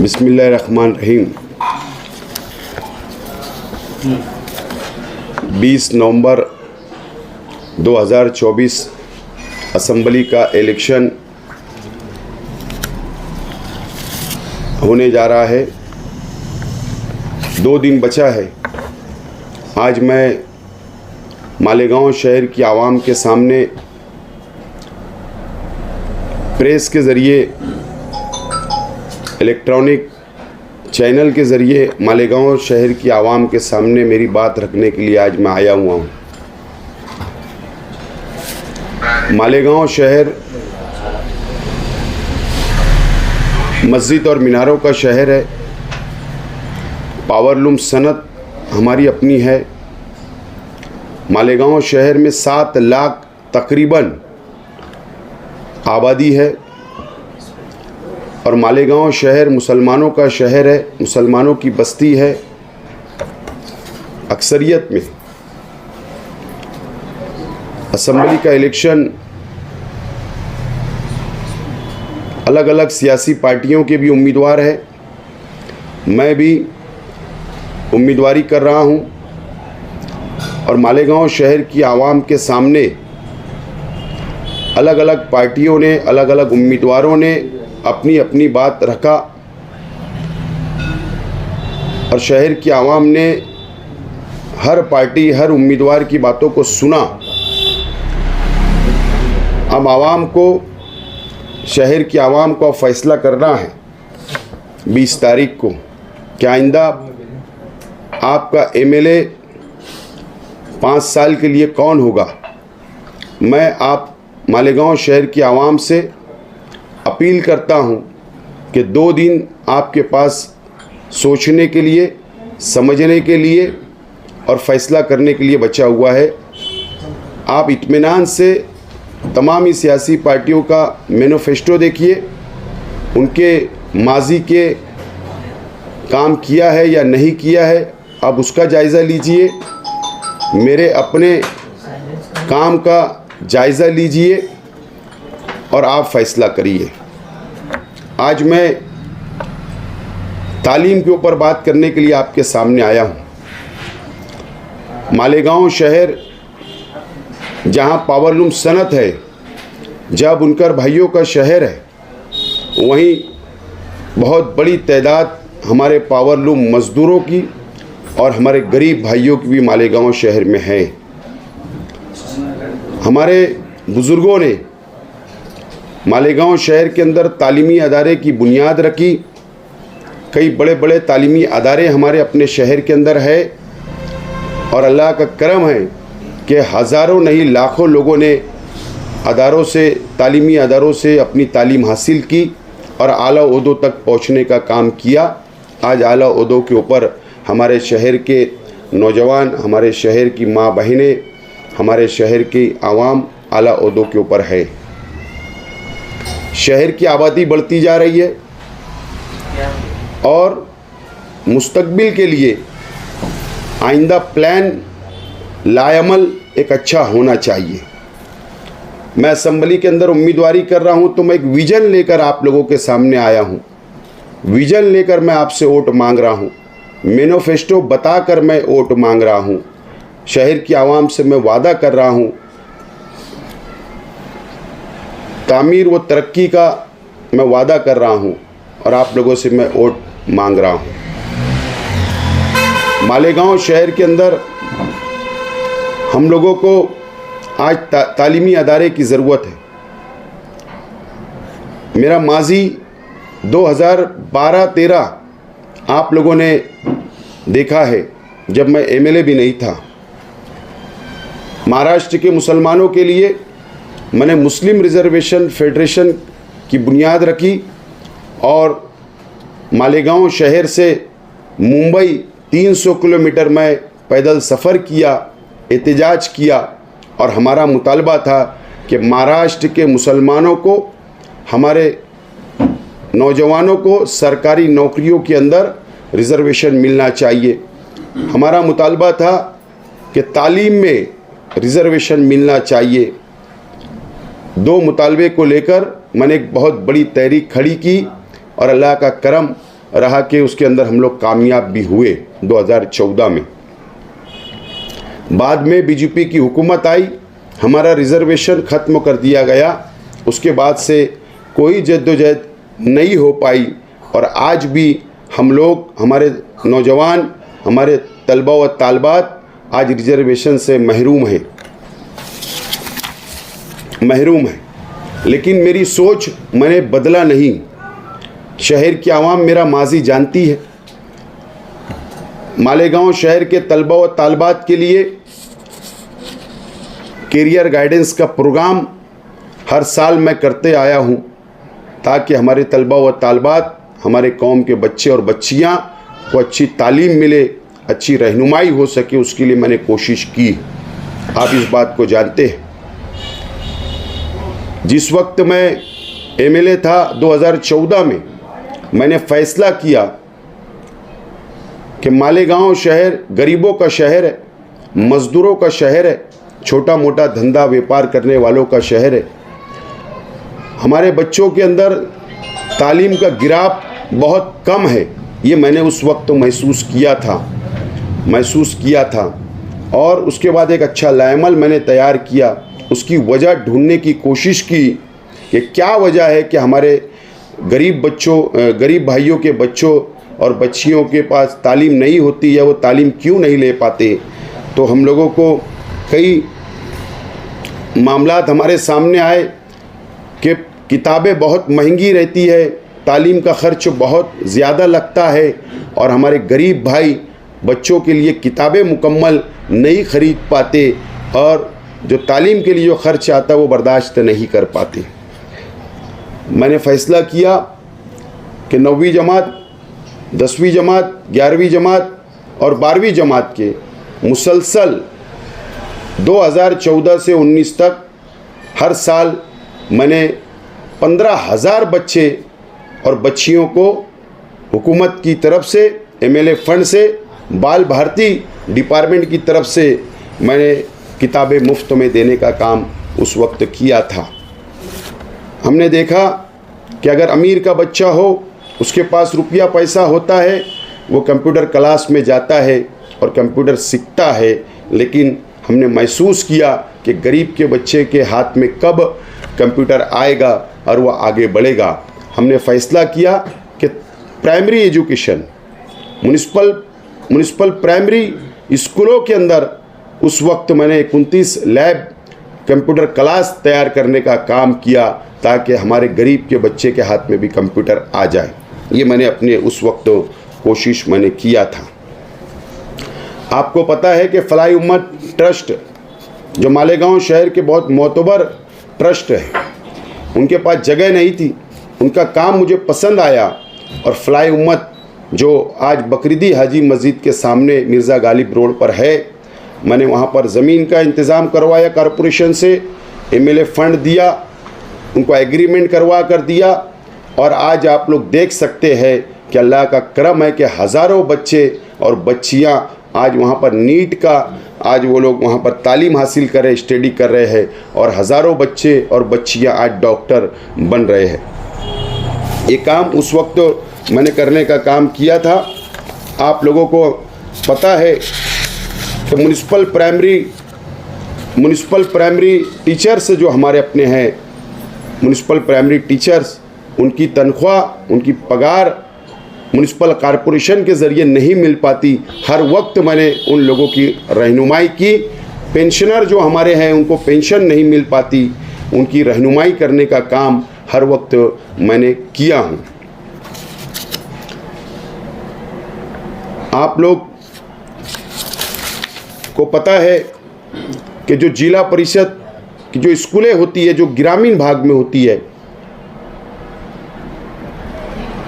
बिस्मिल्लाहिर्रहमानिर्रहीम। 20 नवंबर 2024 असम्बली का इलेक्शन होने जा रहा है। 2 दिन बचा है। आज मैं मालेगांव शहर की आवाम के सामने प्रेस के ज़रिए, इलेक्ट्रॉनिक चैनल के ज़रिए मालेगांव शहर की आवाम के सामने मेरी बात रखने के लिए आज मैं आया हुआ हूँ। मालेगांव शहर मस्जिद और मीनारों का शहर है। पावरलूम सनत हमारी अपनी है। मालेगांव शहर में 7 लाख तकरीबन आबादी है और मालेगांव शहर मुसलमानों का शहर है, मुसलमानों की बस्ती है अक्सरियत में। असम्बली का इलेक्शन अलग अलग सियासी पार्टियों के भी उम्मीदवार है। मैं भी उम्मीदवारी कर रहा हूं और मालेगांव शहर की आवाम के सामने अलग अलग पार्टियों ने, अलग अलग उम्मीदवारों ने अपनी अपनी बात रखा और शहर की आवाम ने हर पार्टी, हर उम्मीदवार की बातों को सुना। अब आवाम को, शहर की आवाम को फैसला करना है 20 तारीख को कि आइंदा आपका एमएलए 5 साल के लिए कौन होगा। मैं आप मालेगांव शहर की आवाम से अपील करता हूं कि 2 दिन आपके पास सोचने के लिए, समझने के लिए और फैसला करने के लिए बचा हुआ है। आप इत्मीनान से तमाम ही सियासी पार्टियों का मैनिफेस्टो देखिए, उनके माजी के काम किया है या नहीं किया है, आप उसका जायज़ा लीजिए। मेरे अपने काम का जायज़ा लीजिए और आप फैसला करिए। आज मैं तालीम के ऊपर बात करने के लिए आपके सामने आया हूँ। मालेगांव शहर जहाँ पावरलूम सनत है, जहाँ बुनकर भाइयों का शहर है, वहीं बहुत बड़ी तादाद हमारे पावरलूम मज़दूरों की और हमारे गरीब भाइयों की भी मालेगांव शहर में है। हमारे बुज़ुर्गों ने मालेगांव शहर के अंदर तालीमी अदारे की बुनियाद रखी। कई बड़े बड़े तालीमी अदारे हमारे अपने शहर के अंदर है और अल्लाह का करम है कि हज़ारों नहीं लाखों लोगों ने अदारों से, तालीमी अदारों से अपनी तालीम हासिल की और आला ओहदों तक पहुंचने का काम किया। आज आला ओहदों के ऊपर हमारे शहर के नौजवान, हमारे शहर की माँ बहनें, हमारे शहर की आवाम आला ओहदों के ऊपर है। शहर की आबादी बढ़ती जा रही है और मुस्तकबिल के लिए आइंदा प्लान लायमल एक अच्छा होना चाहिए। मैं असम्बली के अंदर उम्मीदवारी कर रहा हूं तो मैं एक विज़न लेकर आप लोगों के सामने आया हूं। विज़न लेकर मैं आपसे वोट मांग रहा हूं। मैनिफेस्टो बताकर मैं वोट मांग रहा हूं। शहर की आवाम से मैं वादा कर रहा हूं, तामीर व तरक्की का मैं वादा कर रहा हूं और आप लोगों से मैं वोट मांग रहा हूं। मालेगांव शहर के अंदर हम लोगों को आज तालीमी अदारे की ज़रूरत है। मेरा माजी 2012-13 आप लोगों ने देखा है, जब मैं एमएलए भी नहीं था। महाराष्ट्र के मुसलमानों के लिए मैंने मुस्लिम रिज़र्वेशन फेडरेशन की बुनियाद रखी और मालेगांव शहर से मुंबई 300 किलोमीटर मैं पैदल सफ़र किया, एहतजाज किया और हमारा मुतालबा था कि महाराष्ट्र के मुसलमानों को, हमारे नौजवानों को सरकारी नौकरियों के अंदर रिज़र्वेशन मिलना चाहिए। हमारा मुतालबा था कि तालीम में रिज़र्वेशन मिलना चाहिए। 2 मुतालबे को लेकर मैंने एक बहुत बड़ी तहरीक खड़ी की और अल्लाह का करम रहा कि उसके अंदर हम लोग कामयाब भी हुए 2014 में। बाद में बीजेपी की हुकूमत आई, हमारा रिजर्वेशन ख़त्म कर दिया गया। उसके बाद से कोई जद्दोजहद नहीं हो पाई और आज भी हम लोग, हमारे नौजवान, हमारे तलबा व तालबात आज रिजर्वेशन से महरूम है। लेकिन मेरी सोच मैंने बदला नहीं। शहर की आवाम मेरा माजी जानती है। मालेगांव शहर के तलबा व तालबात के लिए कैरियर गाइडेंस का प्रोग्राम हर साल मैं करते आया हूं, ताकि हमारे तलबा व तालबात, हमारे कौम के बच्चे और बच्चियां को अच्छी तालीम मिले, अच्छी रहनुमाई हो सके, उसके लिए मैंने कोशिश की। आप इस बात को जानते हैं। जिस वक्त मैं एमएलए था 2014 में, मैंने फैसला किया कि मालेगांव शहर गरीबों का शहर है, मज़दूरों का शहर है, छोटा मोटा धंधा व्यापार करने वालों का शहर है। हमारे बच्चों के अंदर तालीम का गिराव बहुत कम है, ये मैंने उस वक्त तो महसूस किया था। और उसके बाद एक अच्छा लाएमल मैंने तैयार किया, उसकी वजह ढूंढने की कोशिश की कि क्या वजह है कि हमारे गरीब भाइयों के बच्चों और बच्चियों के पास तालीम नहीं होती है, वो तालीम क्यों नहीं ले पाते। तो हम लोगों को कई मामलात हमारे सामने आए कि किताबें बहुत महंगी रहती है, तालीम का खर्च बहुत ज़्यादा लगता है और हमारे गरीब भाई बच्चों के लिए किताबें मुकम्मल नहीं ख़रीद पाते और जो तालीम के लिए जो खर्च आता है वो बर्दाश्त नहीं कर पाते। मैंने फ़ैसला किया कि 9वीं जमात, 10वीं जमात, 11वीं जमात और 12वीं जमात के मुसलसल 2014 से 19 तक हर साल मैंने 15,000 बच्चे और बच्चियों को हुकूमत की तरफ से, एमएलए फंड से, बाल भारती डिपार्टमेंट की तरफ से मैंने किताबें मुफ्त में देने का काम उस वक्त किया था। हमने देखा कि अगर अमीर का बच्चा हो, उसके पास रुपया पैसा होता है, वो कंप्यूटर क्लास में जाता है और कंप्यूटर सीखता है, लेकिन हमने महसूस किया कि गरीब के बच्चे के हाथ में कब कंप्यूटर आएगा और वह आगे बढ़ेगा। हमने फ़ैसला किया कि प्राइमरी एजुकेशन, म्युनिसिपल प्राइमरी स्कूलों के अंदर उस वक्त मैंने 29 लैब कंप्यूटर क्लास तैयार करने का काम किया, ताकि हमारे गरीब के बच्चे के हाथ में भी कंप्यूटर आ जाए। ये मैंने अपने उस वक्त कोशिश मैंने किया था। आपको पता है कि फलाही उम्मत ट्रस्ट, जो मालेगांव शहर के बहुत मोतबर ट्रस्ट है, उनके पास जगह नहीं थी, उनका काम मुझे पसंद आया और फलाही उम्मत जो आज बकरीदी हाजी मस्जिद के सामने मिर्ज़ा गालिब रोड पर है, मैंने वहाँ पर ज़मीन का इंतज़ाम करवाया कॉरपोरेशन से, एमएलए फंड दिया, उनको एग्रीमेंट करवा कर दिया और आज आप लोग देख सकते हैं कि अल्लाह का करम है कि हज़ारों बच्चे और बच्चियाँ आज वहाँ पर नीट का आज वो लोग वहाँ पर तालीम हासिल कर रहे, स्टडी कर रहे हैं और हज़ारों बच्चे और बच्चियाँ आज डॉक्टर बन रहे हैं। ये काम उस वक्त मैंने करने का काम किया था। आप लोगों को पता है कि म्युनिसिपल प्राइमरी टीचर्स जो हमारे अपने हैं, म्युनिसिपल प्राइमरी टीचर्स, उनकी तनख्वाह, उनकी पगार म्युनिसिपल कॉरपोरेशन के ज़रिए नहीं मिल पाती। हर वक्त मैंने उन लोगों की रहनुमाई की। पेंशनर जो हमारे हैं उनको पेंशन नहीं मिल पाती, उनकी रहनुमाई करने का काम हर वक्त मैंने किया हूँ। आप लोग को पता है कि जो जिला परिषद की जो स्कूलें होती है, जो ग्रामीण भाग में होती है,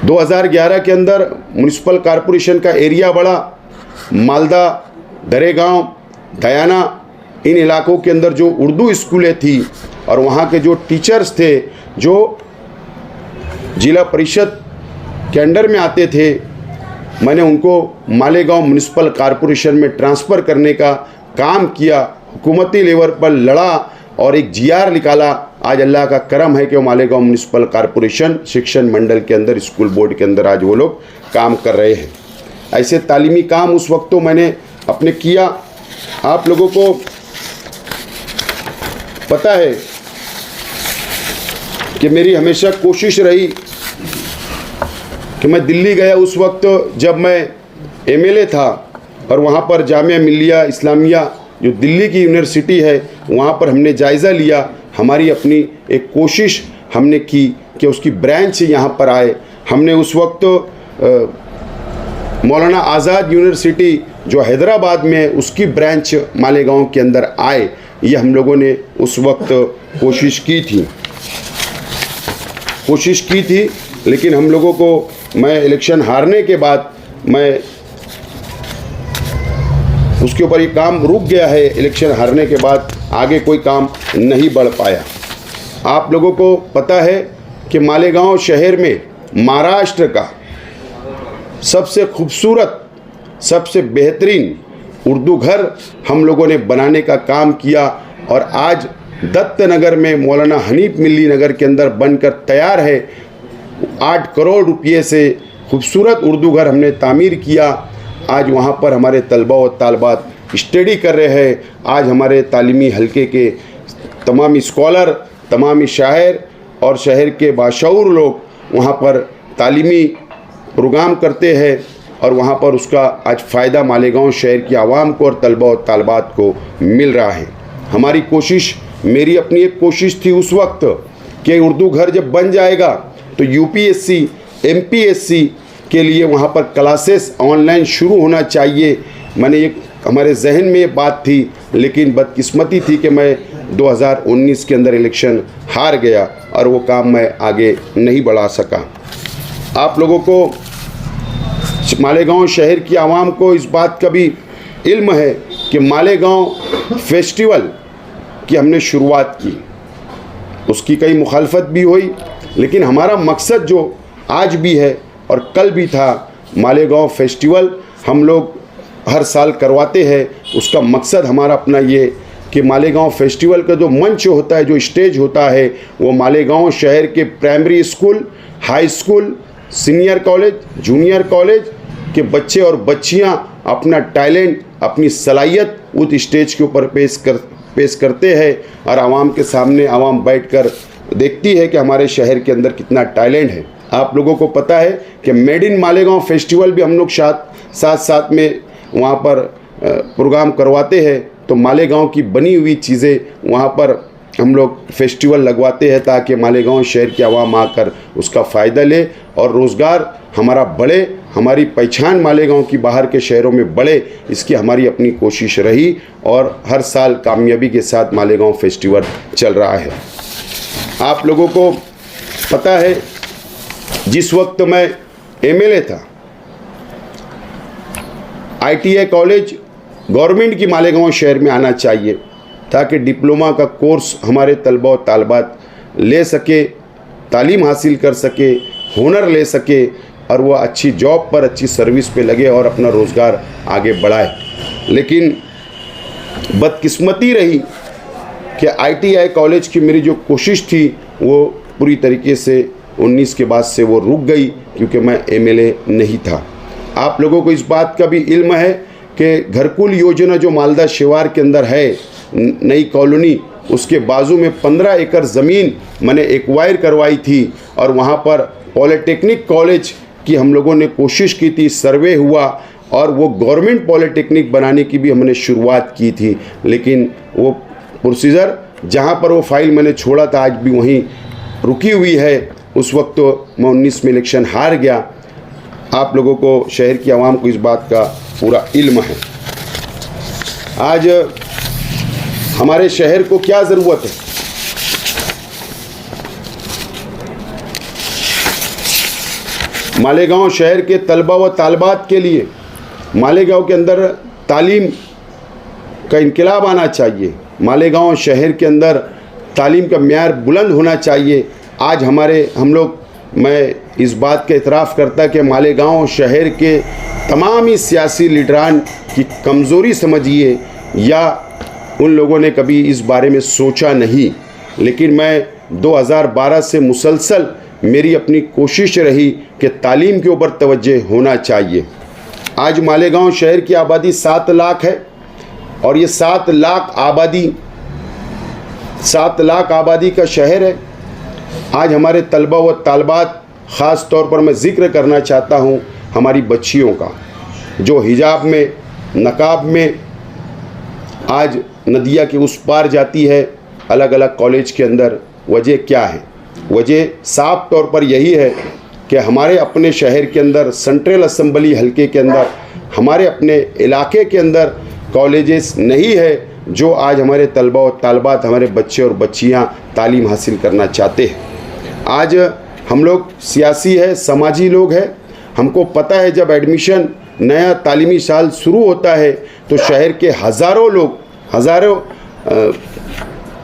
2011 के अंदर म्युनिसिपल कॉरपोरेशन का एरिया बढ़ा। मालदा, दरेगांव, दयाना, इन इलाकों के अंदर जो उर्दू स्कूलें थी और वहाँ के जो टीचर्स थे जो जिला परिषद के अंडर में आते थे, मैंने उनको मालेगांव म्युनिसिपल कॉरपोरेशन में ट्रांसफ़र करने का काम किया। हुकूमती लेवल पर लड़ा और एक जीआर निकाला। आज अल्लाह का करम है कि वो मालेगांव म्यूनिसिपल कॉरपोरेशन शिक्षण मंडल के अंदर, स्कूल बोर्ड के अंदर आज वो लोग काम कर रहे हैं। ऐसे तालीमी काम उस वक्त तो मैंने अपने किया। आप लोगों को पता है कि मेरी हमेशा कोशिश रही कि मैं दिल्ली गया उस वक्त जब मैं एमएलए था, और वहाँ पर जामिया मिल्लिया इस्लामिया जो दिल्ली की यूनिवर्सिटी है वहाँ पर हमने जायज़ा लिया। हमारी अपनी एक कोशिश हमने की कि उसकी ब्रांच यहाँ पर आए। हमने उस वक्त मौलाना आज़ाद यूनिवर्सिटी जो हैदराबाद में है उसकी ब्रांच मालेगांव के अंदर आए, ये हम लोगों ने उस वक्त कोशिश की थी। लेकिन हम लोगों को, मैं इलेक्शन हारने के बाद मैं उसके ऊपर ये काम रुक गया है। इलेक्शन हारने के बाद आगे कोई काम नहीं बढ़ पाया। आप लोगों को पता है कि मालेगांव शहर में महाराष्ट्र का सबसे खूबसूरत, सबसे बेहतरीन उर्दू घर हम लोगों ने बनाने का काम किया, और आज दत्तनगर में मौलाना हनीफ मिल्ली नगर के अंदर बनकर तैयार है। 8 करोड़ रुपये से खूबसूरत उर्दू घर हमने तामीर किया। आज वहाँ पर हमारे तलबा और तालबात स्टडी कर रहे हैं। आज हमारे तालीमी हलके के तमाम स्कॉलर, तमाम शायर और शहर के बाशऊर लोग वहाँ पर तालीमी प्रोग्राम करते हैं, और वहाँ पर उसका आज फ़ायदा मालेगांव शहर की आवाम को और तलबा और तालबात को मिल रहा है। हमारी कोशिश, मेरी अपनी एक कोशिश थी उस वक्त कि उर्दू घर जब बन जाएगा तो यूपीएससी, एमपीएससी के लिए वहाँ पर क्लासेस ऑनलाइन शुरू होना चाहिए। मैंने एक, हमारे जहन में ये बात थी, लेकिन बदकिस्मती थी कि मैं 2019 के अंदर इलेक्शन हार गया और वो काम मैं आगे नहीं बढ़ा सका। आप लोगों को, मालेगांव शहर की आवाम को इस बात का भी इल्म है कि मालेगांव फेस्टिवल की हमने शुरुआत की, उसकी कई मुखालफत भी हुई, लेकिन हमारा मकसद जो आज भी है और कल भी था, मालेगांव फेस्टिवल हम लोग हर साल करवाते हैं। उसका मकसद हमारा अपना ये कि मालेगांव फेस्टिवल का जो मंच होता है, जो स्टेज होता है, वो मालेगांव शहर के primary school, high school, senior college, junior college के बच्चे और बच्चियां अपना टैलेंट, अपनी सलाहियत उस स्टेज के ऊपर पेश करते हैं, और आवाम के सामने आवाम बैठकर देखती है कि हमारे शहर के अंदर कितना टैलेंट है। आप लोगों को पता है कि मेड इन मालेगांव फेस्टिवल भी हम लोग साथ में वहाँ पर प्रोग्राम करवाते हैं। तो मालेगांव की बनी हुई चीज़ें वहाँ पर हम लोग फेस्टिवल लगवाते हैं ताकि मालेगांव शहर की आवाम आकर उसका फ़ायदा ले और रोज़गार हमारा बढ़े, हमारी पहचान मालेगांव की बाहर के शहरों में बढ़े। इसकी हमारी अपनी कोशिश रही और हर साल कामयाबी के साथ मालेगांव फेस्टिवल चल रहा है। आप लोगों को पता है, जिस वक्त मैं एमएलए था, आईटीआई कॉलेज गवर्नमेंट की मालेगांव शहर में आना चाहिए ताकि डिप्लोमा का कोर्स हमारे तलबा और तालबात ले सके, तालीम हासिल कर सके, हुनर ले सके और वह अच्छी जॉब पर, अच्छी सर्विस पे लगे और अपना रोज़गार आगे बढ़ाए। लेकिन बदकिस्मती रही कि आईटीआई कॉलेज की मेरी जो कोशिश थी वो पूरी तरीके से 19 के बाद से वो रुक गई, क्योंकि मैं एमएलए नहीं था। आप लोगों को इस बात का भी इल्म है कि घरकुल योजना जो मालदा शिवार के अंदर है, नई कॉलोनी, उसके बाजू में 15 एकड़ ज़मीन मैंने एक्वायर करवाई थी और वहाँ पर पॉलिटेक्निक कॉलेज की हम लोगों ने कोशिश की थी, सर्वे हुआ और वो गवर्नमेंट पॉलिटेक्निक बनाने की भी हमने शुरुआत की थी। लेकिन वो प्रोसीजर जहाँ पर वो फाइल मैंने छोड़ा था आज भी वहीं रुकी हुई है। उस वक्त तो मैं 19 में इलेक्शन हार गया। आप लोगों को, शहर की आवाम को इस बात का पूरा इल्म है। आज हमारे शहर को क्या ज़रूरत है? मालेगांव शहर के तलबा व तालबात के लिए मालेगांव के अंदर तालीम का इनकलाब आना चाहिए। मालेगांव शहर के अंदर तालीम का म्यार बुलंद होना चाहिए। आज मैं इस बात का इतराफ़ करता कि मालेगांव शहर के तमाम ही सियासी लीडरान की कमज़ोरी समझिए या उन लोगों ने कभी इस बारे में सोचा नहीं। लेकिन मैं 2012 से मुसलसल मेरी अपनी कोशिश रही कि तालीम के ऊपर तवज्जो होना चाहिए। आज मालेगांव शहर की आबादी 7 लाख है और ये 7 लाख आबादी का शहर है। आज हमारे तलबा व तालबात, ख़ास तौर पर मैं ज़िक्र करना चाहता हूँ हमारी बच्चियों का, जो हिजाब में, नकाब में आज नदिया के उस पार जाती है अलग अलग कॉलेज के अंदर। वजह क्या है? वजह साफ तौर पर यही है कि हमारे अपने शहर के अंदर, सेंट्रल असम्बली हलके के अंदर, हमारे अपने इलाके के अंदर कॉलेजेस नहीं है जो आज हमारे तलबा और तालबात, हमारे बच्चे और बच्चियां तालीम हासिल करना चाहते हैं। आज हम लोग सियासी है, समाजी लोग हैं। हमको पता है जब एडमिशन नया तालीमी साल शुरू होता है तो शहर के हज़ारों लोग, हज़ारों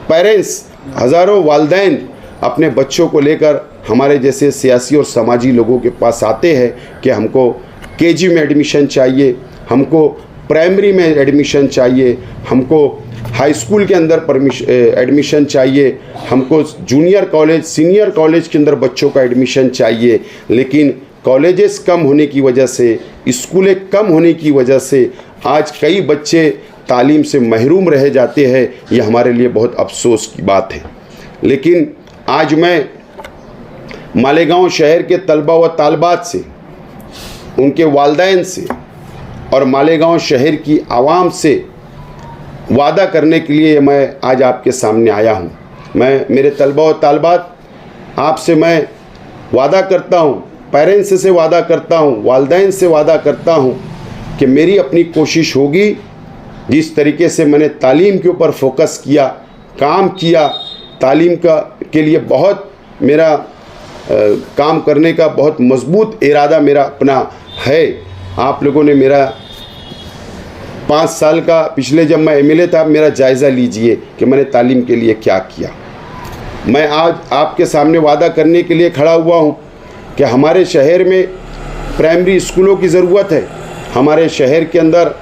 पेरेंट्स, हज़ारों वालिदैन अपने बच्चों को लेकर हमारे जैसे सियासी और समाजी लोगों के पास आते हैं कि हमको केजी में एडमिशन चाहिए, हमको प्राइमरी में एडमिशन चाहिए, हमको हाई स्कूल के अंदर एडमिशन चाहिए, हमको जूनियर कॉलेज, सीनियर कॉलेज के अंदर बच्चों का एडमिशन चाहिए। लेकिन कॉलेजेस कम होने की वजह से, स्कूलें कम होने की वजह से आज कई बच्चे तालीम से महरूम रह जाते हैं। ये हमारे लिए बहुत अफसोस की बात है। लेकिन आज मैं मालेगांव शहर के तलबा व तालबात से, उनके वालिदैन से और मालेगांव शहर की आवाम से वादा करने के लिए मैं आज आपके सामने आया हूँ। मैं, मेरे तलबा व तालबात, आपसे मैं वादा करता हूँ, पेरेंट्स से वादा करता हूँ, वालिदैन से वादा करता हूँ कि मेरी अपनी कोशिश होगी, जिस तरीके से मैंने तालीम के ऊपर फोकस किया, काम किया, तालीम के लिए बहुत मेरा काम करने का बहुत मजबूत इरादा मेरा अपना है। आप लोगों ने मेरा 5 साल का, पिछले जब मैं एमएलए था, मेरा जायज़ा लीजिए कि मैंने तालीम के लिए क्या किया। मैं आज आपके सामने वादा करने के लिए खड़ा हुआ हूँ कि हमारे शहर में प्राइमरी स्कूलों की ज़रूरत है, हमारे शहर के अंदर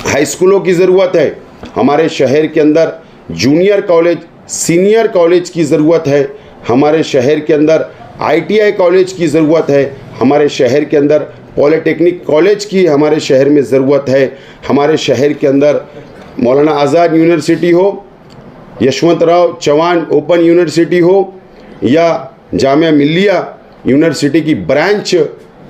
हाई स्कूलों की ज़रूरत है, हमारे शहर के अंदर जूनियर कॉलेज, सीनियर कॉलेज की ज़रूरत है, हमारे शहर के अंदर ITI कॉलेज की ज़रूरत है, हमारे शहर के अंदर पॉलिटेक्निक कॉलेज की हमारे शहर में ज़रूरत है, हमारे शहर के अंदर मौलाना आज़ाद यूनिवर्सिटी हो, यशवंतराव चौहान ओपन यूनिवर्सिटी हो या जामिया मिल्लिया यूनिवर्सिटी की ब्रांच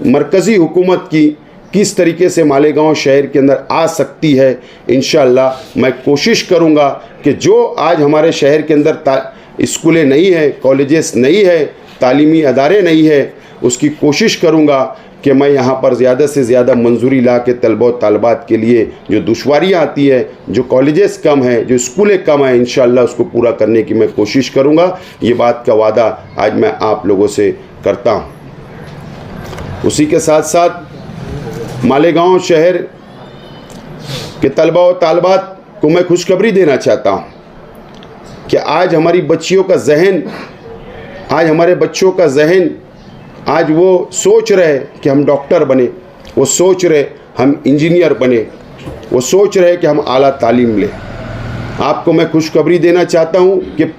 मरकज़ी हुकूमत की किस तरीके से मालेगांव शहर के अंदर आ सकती है। इंशाअल्लाह मैं कोशिश करूंगा कि जो आज हमारे शहर के अंदर स्कूलें नहीं है, कॉलेजेस नहीं है, तालीमी अदारे नहीं है, उसकी कोशिश करूंगा कि मैं यहाँ पर ज़्यादा से ज़्यादा मंजूरी ला के तलबा व तालबात के लिए जो दुश्वारियाँ आती है, जो कॉलेजेस कम हैं, जो स्कूलें कम हैं, इंशाअल्लाह उसको पूरा करने की मैं कोशिश करूँगा। ये बात का वादा आज मैं आप लोगों से करता हूँ। उसी के साथ साथ मालेगांव शहर के तलबा व तालबात को मैं खुशखबरी देना चाहता हूँ कि आज हमारी बच्चियों का जहन, आज हमारे बच्चों का जहन, आज वो सोच रहे कि हम डॉक्टर बने, वो सोच रहे हम इंजीनियर बने, वो सोच रहे कि हम आला तालीम लें। आपको मैं खुशखबरी देना चाहता हूँ कि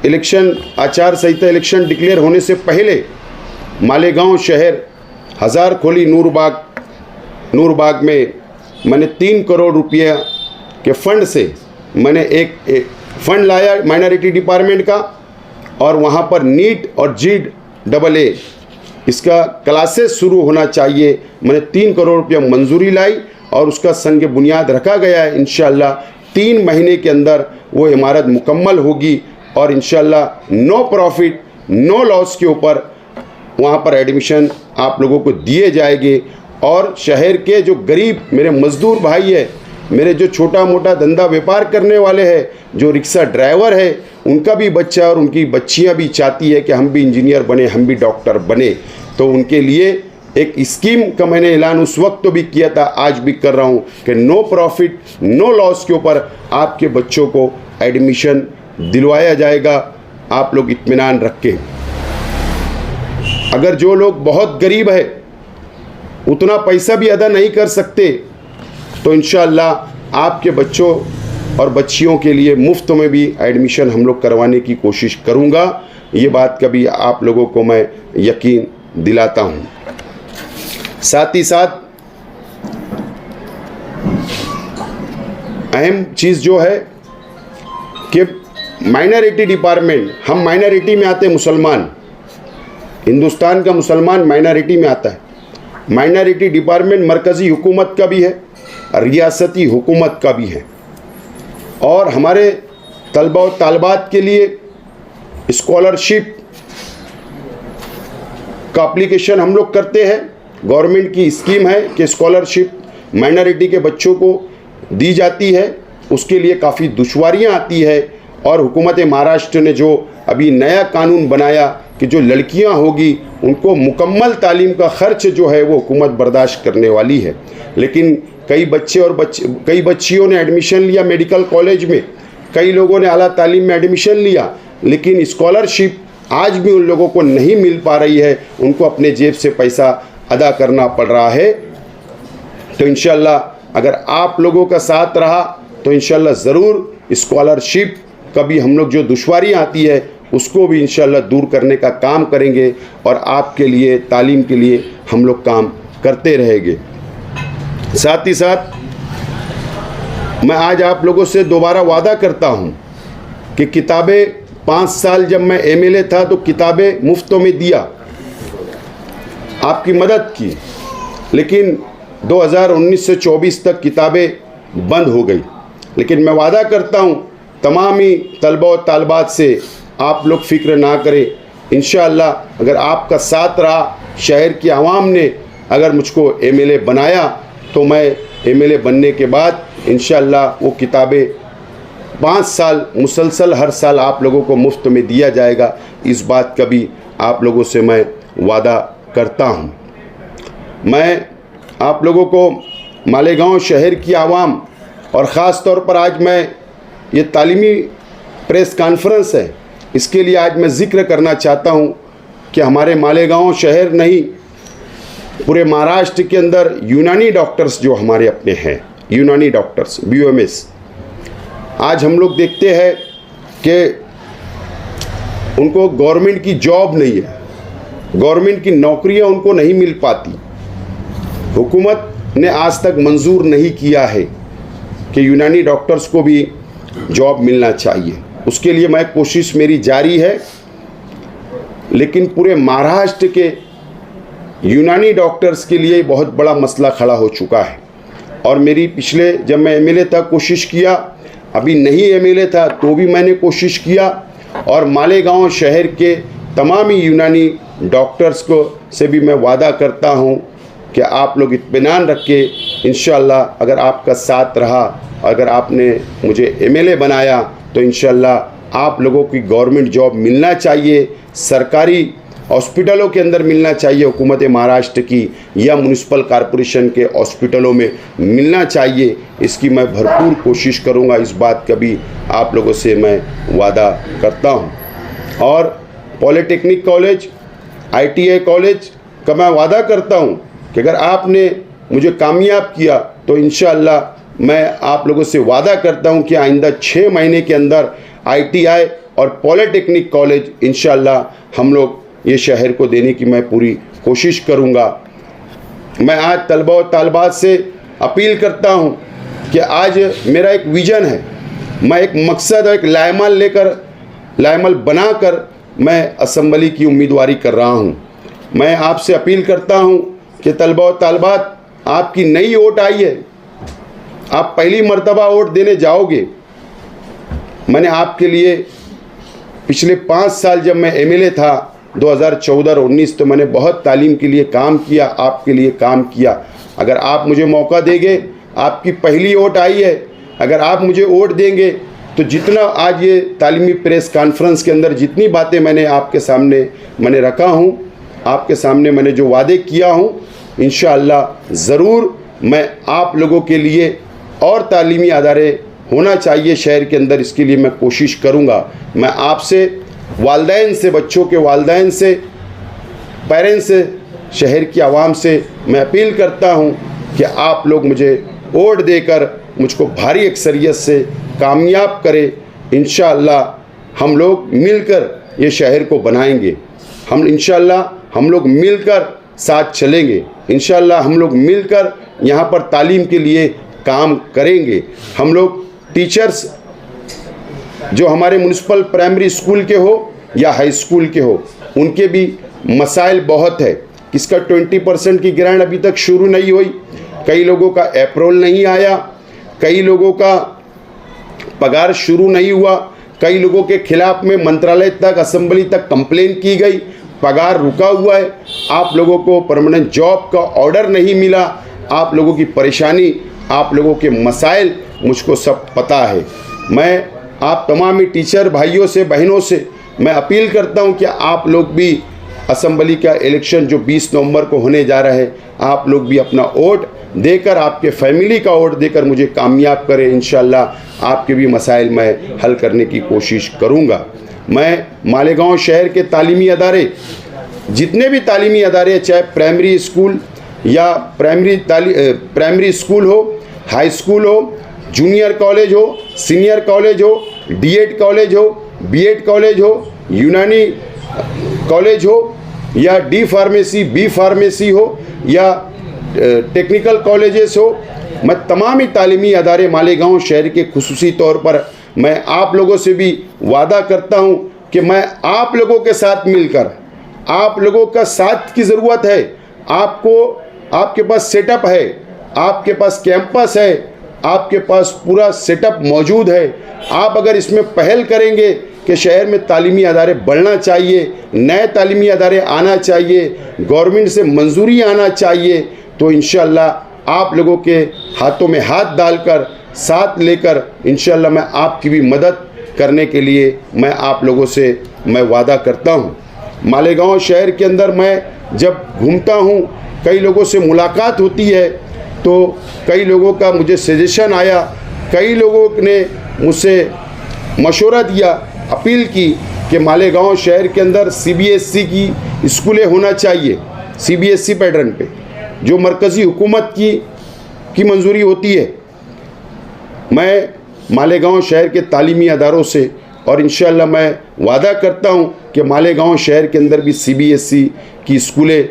इलेक्शन आचार संहिता इलेक्शन डिक्लेयर होने से पहले मालेगांव शहर हज़ार खोली नूरबाग में मैंने 3 करोड़ रुपया के फंड से मैंने एक फ़ंड लाया माइनॉरिटी डिपार्टमेंट का, और वहाँ पर नीट और GEE इसका क्लासेस शुरू होना चाहिए। मैंने 3 करोड़ रुपया मंजूरी लाई और उसका संग बुनियाद रखा गया है। इंशाअल्लाह 3 महीने के अंदर वो इमारत मुकम्मल होगी और इंशाअल्लाह नो प्रॉफिट नो लॉस के ऊपर वहाँ पर एडमिशन आप लोगों को दिए जाएंगे। और शहर के जो गरीब मेरे मज़दूर भाई है, मेरे जो छोटा मोटा धंधा व्यापार करने वाले हैं, जो रिक्शा ड्राइवर है, उनका भी बच्चा और उनकी बच्चियां भी चाहती है कि हम भी इंजीनियर बने, हम भी डॉक्टर बने। तो उनके लिए एक स्कीम का मैंने ऐलान उस वक्त तो भी किया था, आज भी कर रहा हूं कि नो प्रॉफिट नो लॉस के ऊपर आपके बच्चों को एडमिशन दिलवाया जाएगा। आप लोग इत्मीनान रख के, अगर जो लोग बहुत गरीब है, उतना पैसा भी अदा नहीं कर सकते, तो इंशाअल्लाह आपके बच्चों और बच्चियों के लिए मुफ्त में भी एडमिशन हम लोग करवाने की कोशिश करूँगा। ये बात का भी आप लोगों को मैं यकीन दिलाता हूँ। साथ ही साथ अहम चीज़ जो है कि माइनॉरिटी डिपार्टमेंट, हम माइनॉरिटी में आते हैं मुसलमान, हिंदुस्तान का मुसलमान माइनॉरिटी में आता है। माइनॉरिटी डिपार्टमेंट मरकज़ी हुकूमत का भी है, रियासती हुकूमत का भी है। और हमारे तलबा और तालबात के लिए स्कॉलरशिप का एप्लीकेशन हम लोग करते हैं। गवर्नमेंट की स्कीम है कि स्कॉलरशिप माइनॉरिटी के बच्चों को दी जाती है। उसके लिए काफ़ी दुश्वारियां आती है और हुकूमत महाराष्ट्र ने जो अभी नया कानून बनाया कि जो लड़कियां होगी उनको मुकम्मल तालीम का खर्च जो है वो हुकूमत बर्दाश्त करने वाली है। लेकिन कई बच्चियों ने एडमिशन लिया मेडिकल कॉलेज में, कई लोगों ने आला तालीम में एडमिशन लिया, लेकिन स्कॉलरशिप आज भी उन लोगों को नहीं मिल पा रही है। उनको अपने जेब से पैसा अदा करना पड़ रहा है। तो इंशाअल्लाह अगर आप लोगों का साथ रहा तो इंशाअल्लाह ज़रूर स्कॉलरशिप का भी हम लोग जो दुश्वारियाँ आती है उसको भी इंशाअल्लाह दूर करने का काम करेंगे और आपके लिए तालीम के लिए हम लोग काम करते रहेंगे। साथ ही साथ मैं आज आप लोगों से दोबारा वादा करता हूँ कि किताबें 5 साल जब मैं एमएलए था तो किताबें मुफ्तों में दिया, आपकी मदद की, लेकिन 2019 से 24 तक किताबें बंद हो गई। लेकिन मैं वादा करता हूँ तमाम ही तलबा और तालबात से, आप लोग फ़िक्र ना करें। इंशाअल्लाह अगर आपका साथ रहा, शहर की आवाम ने अगर मुझको एमएलए बनाया तो मैं एमएलए बनने के बाद इंशाअल्लाह वो किताबें 5 साल मुसलसल हर साल आप लोगों को मुफ्त में दिया जाएगा। इस बात का भी आप लोगों से मैं वादा करता हूँ। मैं आप लोगों को मालेगांव शहर की आवाम और ख़ास तौर पर आज मैं ये तालीमी प्रेस कॉन्फ्रेंस है, इसके लिए आज मैं ज़िक्र करना चाहता हूँ कि हमारे मालेगांव शहर नहीं, पूरे महाराष्ट्र के अंदर यूनानी डॉक्टर्स जो हमारे अपने हैं, यूनानी डॉक्टर्स BOMS, आज हम लोग देखते हैं कि उनको गवर्नमेंट की जॉब नहीं है, गवर्नमेंट की नौकरियां उनको नहीं मिल पाती। हुकूमत ने आज तक मंजूर नहीं किया है कि यूनानी डॉक्टर्स को भी जॉब मिलना चाहिए। उसके लिए मैं कोशिश मेरी जारी है, लेकिन पूरे महाराष्ट्र के यूनानी डॉक्टर्स के लिए बहुत बड़ा मसला खड़ा हो चुका है। और मेरी पिछले जब मैं एमएलए था कोशिश किया, अभी नहीं एमएलए था तो भी मैंने कोशिश किया, और मालेगांव शहर के तमाम ही यूनानी डॉक्टर्स को से भी मैं वादा करता हूं कि आप लोग इत्मीनान रख के इंशाअल्लाह अगर आपका साथ रहा, अगर आपने मुझे एमएलए बनाया तो इंशाअल्लाह आप लोगों की गवर्नमेंट जॉब मिलना चाहिए, सरकारी हॉस्पिटलों के अंदर मिलना चाहिए, हुकूमत महाराष्ट्र की या म्यूनिसिपल कॉरपोरेशन के हॉस्पिटलों में मिलना चाहिए। इसकी मैं भरपूर कोशिश करूंगा, इस बात का भी आप लोगों से मैं वादा करता हूं। और पॉलिटेक्निक कॉलेज, ITI कॉलेज का मैं वादा करता हूं कि अगर आपने मुझे कामयाब किया तो इंशाअल्लाह मैं आप लोगों से वादा करता हूं कि आइंदा 6 महीने के अंदर ITI और पॉलिटेक्निक कॉलेज इंशाअल्लाह हम लोग ये शहर को देने की मैं पूरी कोशिश करूंगा। मैं आज तलबा और तालबात से अपील करता हूं कि आज मेरा एक विज़न है, मैं एक मकसद और एक लायमल बनाकर मैं असम्बली की उम्मीदवारी कर रहा हूं। मैं आपसे अपील करता हूं कि तलबा और तालबात, आपकी नई वोट आई है, आप पहली मर्तबा वोट देने जाओगे। मैंने आपके लिए पिछले 5 साल जब मैं एमएलए था 2014 और 19 तो मैंने बहुत तालीम के लिए काम किया, आपके लिए काम किया। अगर आप मुझे मौका देंगे, आपकी पहली वोट आई है, अगर आप मुझे वोट देंगे तो जितना आज ये तालीमी प्रेस कॉन्फ्रेंस के अंदर जितनी बातें मैंने आपके सामने मैंने रखा हूँ, आपके सामने मैंने जो वादे किया हूँ, इंशाअल्लाह ज़रूर मैं आप लोगों के लिए और तालीमी अदारे होना चाहिए शहर के अंदर, इसके लिए मैं कोशिश करूँगा। मैं आपसे, वालदैन से, बच्चों के वालदैन से, पेरेंट्स से, शहर की आवाम से मैं अपील करता हूँ कि आप लोग मुझे वोट देकर मुझको भारी अक्सरियत से कामयाब करे। इंशाअल्लाह हम लोग मिलकर ये शहर को बनाएंगे। इंशाअल्लाह हम लोग मिलकर साथ चलेंगे। इंशाअल्लाह हम लोग मिलकर यहाँ पर तालीम के लिए काम करेंगे। हम लोग टीचर्स जो हमारे म्युनिसिपल प्राइमरी स्कूल के हो या हाई स्कूल के हो, उनके भी मसाइल बहुत है। किसका 20% की ग्रांट अभी तक शुरू नहीं हुई, कई लोगों का अप्रूवल नहीं आया, कई लोगों का पगार शुरू नहीं हुआ, कई लोगों के खिलाफ में मंत्रालय तक, असेंबली तक कंप्लेन की गई, पगार रुका हुआ है। आप लोगों को परमानेंट जॉब का ऑर्डर नहीं मिला। आप लोगों की परेशानी, आप लोगों के मसाइल मुझको सब पता है। मैं आप तमाम ही टीचर भाइयों से, बहनों से मैं अपील करता हूं कि आप लोग भी असेंबली का इलेक्शन जो 20 नवंबर को होने जा रहा है, आप लोग भी अपना वोट देकर, आपके फैमिली का वोट देकर मुझे कामयाब करें। इंशाअल्लाह आपके भी मसाइल मैं हल करने की कोशिश करूंगा। मैं मालेगांव शहर के तालीमी अदारे, जितने भी तालीमी अदारे, चाहे प्राइमरी स्कूल या प्राइमरी स्कूल हो, हाई स्कूल हो, जूनियर कॉलेज हो, सीनियर कॉलेज हो, डीएड कॉलेज हो, बीएड कॉलेज हो, यूनानी कॉलेज हो, या डी फार्मेसी, बी फार्मेसी हो, या टेक्निकल कॉलेजेस हो, मैं तमाम ही तालीमी अदारे मालेगांव शहर के खुसूसी तौर पर मैं आप लोगों से भी वादा करता हूं कि मैं आप लोगों के साथ मिलकर, आप लोगों का साथ की ज़रूरत है। आपके पास सेटअप है, आपके पास कैंपस है, आपके पास पूरा सेटअप मौजूद है। आप अगर इसमें पहल करेंगे कि शहर में तालीमी अदारे बढ़ना चाहिए, नए तालीमी अदारे आना चाहिए, गवर्नमेंट से मंजूरी आना चाहिए, तो इंशाअल्लाह आप लोगों के हाथों में हाथ डालकर, साथ लेकर इंशाअल्लाह मैं आपकी भी मदद करने के लिए मैं आप लोगों से मैं वादा करता हूँ। मालेगांव शहर के अंदर मैं जब घूमता हूँ, कई लोगों से मुलाकात होती है, तो कई लोगों का मुझे सजेशन आया, कई लोगों ने मुझसे मशवरा दिया, अपील की कि मालेगांव शहर के अंदर सीबीएसई की स्कूलें होना चाहिए, सीबीएसई पैटर्न पे, जो मरकज़ी हुकूमत की मंजूरी होती है। मैं मालेगांव शहर के तालीमी अदारों से और इंशाअल्लाह मैं वादा करता हूं कि मालेगांव शहर के अंदर भी सीबीएसई की स्कूलें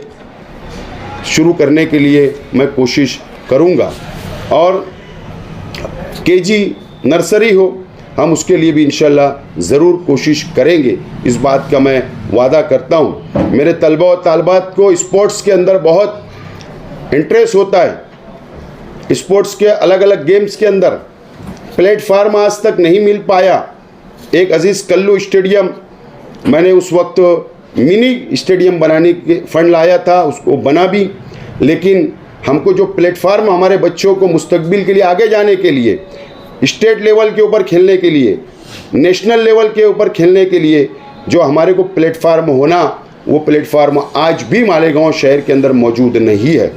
शुरू करने के लिए मैं कोशिश करूंगा, और केजी नर्सरी हो, हम उसके लिए भी इंशाअल्लाह ज़रूर कोशिश करेंगे। इस बात का मैं वादा करता हूं। मेरे तलबा और तालबात को स्पोर्ट्स के अंदर बहुत इंटरेस्ट होता है। स्पोर्ट्स के अलग अलग गेम्स के अंदर प्लेटफार्म आज तक नहीं मिल पाया। एक अजीज़ कल्लू स्टेडियम, मैंने उस वक्त मिनी स्टेडियम बनाने के फंड लाया था, उसको बना भी, लेकिन हमको जो प्लेटफार्म हमारे बच्चों को मुस्तकबिल के लिए, आगे जाने के लिए, स्टेट लेवल के ऊपर खेलने के लिए, नेशनल लेवल के ऊपर खेलने के लिए जो हमारे को प्लेटफार्म होना, वो प्लेटफार्म आज भी मालेगांव शहर के अंदर मौजूद नहीं है।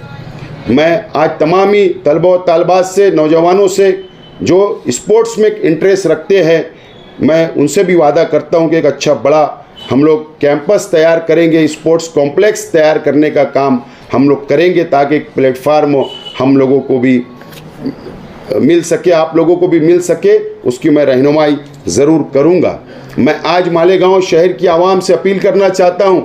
मैं आज तमाम ही तलबा और तालबात से, नौजवानों से जो स्पोर्ट्स में इंटरेस्ट रखते हैं, मैं उनसे भी वादा करता हूं कि एक अच्छा बड़ा हम लोग कैंपस तैयार करेंगे, स्पोर्ट्स कॉम्प्लेक्स तैयार करने का काम हम लोग करेंगे, ताकि एक प्लेटफार्म हम लोगों को भी मिल सके, आप लोगों को भी मिल सके, उसकी मैं रहनुमाई ज़रूर करूंगा। मैं आज मालेगांव शहर की आवाम से अपील करना चाहता हूं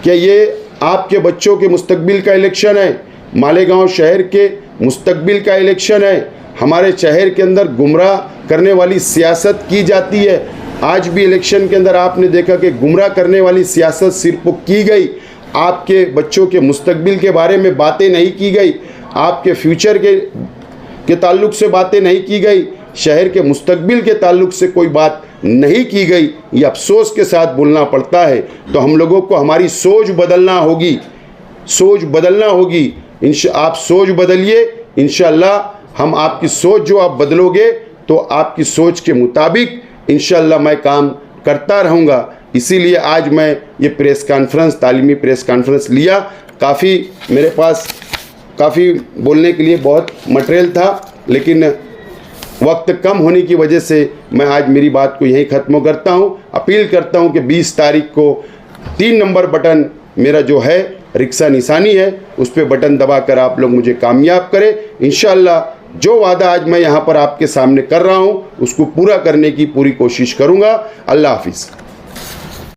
कि ये आपके बच्चों के मुस्तकबिल का इलेक्शन है, मालेगांव शहर के मुस्तकबिल का इलेक्शन है। हमारे शहर के अंदर गुमराह करने वाली सियासत की जाती है। आज भी इलेक्शन के अंदर आपने देखा कि गुमराह करने वाली सियासत सिर्फ की गई, आपके बच्चों के मुस्तकबिल के बारे में बातें नहीं की गई, आपके फ्यूचर के ताल्लुक से बातें नहीं की गई, शहर के मुस्तकबिल के ताल्लुक से कोई बात नहीं की गई। ये अफसोस के साथ बोलना पड़ता है। तो हम लोगों को हमारी सोच बदलना होगी, सोच बदलना होगी। आप सोच बदलिए, इंशाअल्लाह हम आपकी सोच जो आप बदलोगे तो आपकी सोच के मुताबिक इंशाअल्लाह मैं काम करता रहूँगा। इसीलिए आज मैं ये प्रेस कॉन्फ्रेंस, तालीमी प्रेस कॉन्फ्रेंस लिया। काफ़ी मेरे पास काफ़ी बोलने के लिए बहुत मटेरियल था, लेकिन वक्त कम होने की वजह से मैं आज मेरी बात को यहीं ख़त्म करता हूँ। अपील करता हूँ कि 20 तारीख को 3 नंबर बटन मेरा जो है रिक्शा निशानी है, उस पर बटन दबाकर आप लोग मुझे कामयाब करें। इंशाअल्लाह जो वादा आज मैं यहाँ पर आपके सामने कर रहा हूँ उसको पूरा करने की पूरी कोशिश करूँगा। अल्लाह हाफिज़।